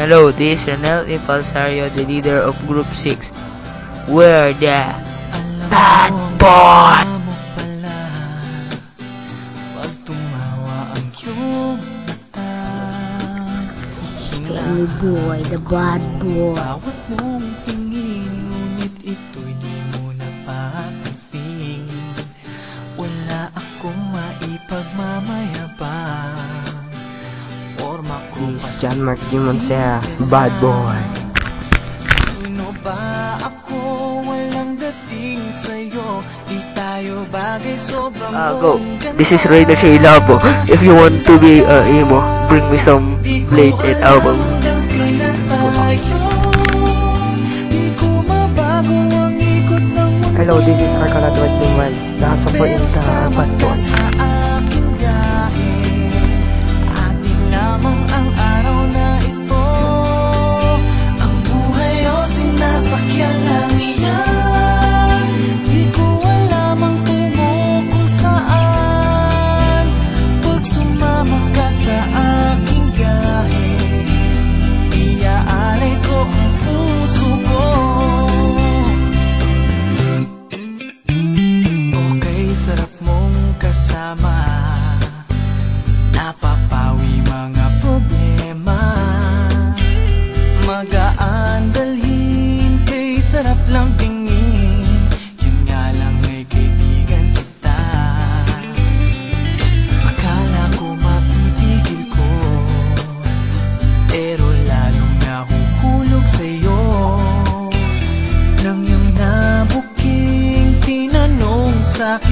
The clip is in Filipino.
Hello, this is Ronel Impalsario, the leader of Group 6. We're the Bad Boy! Pag tumawa ang iyong mata, Kenny Boy, the Bad Boy. bawat mong tingin, ngunit ito'y di mo napapansin. Wala akong maipagmamayabang. Forma ko This is John Mark Dimonsera, Bad Boy. Sino ba ako? Walang dating sa'yo. Di tayo bagay, sobrang Go. ganda. This is Raider Shaylabo. If you want to be emo, bring me some plate and album. Hello, this is Arcala 21. Nakasupport in sa Bad Boy. Sakyan lang iyan. Di ko alam ang tungo kung saan. Pag sumama ka sa aking gahe, iaalay ko ang puso ko. Okay, sarap mong kasama. Napapawi mga problema. Magaan dalhin, sarap lang tingin. Yun nga lang ay kaibigan kita. Akala ko mapipigil ko, pero lalong nahuhulog sa'yo. Nang yung nabuking tinanong sa'kin.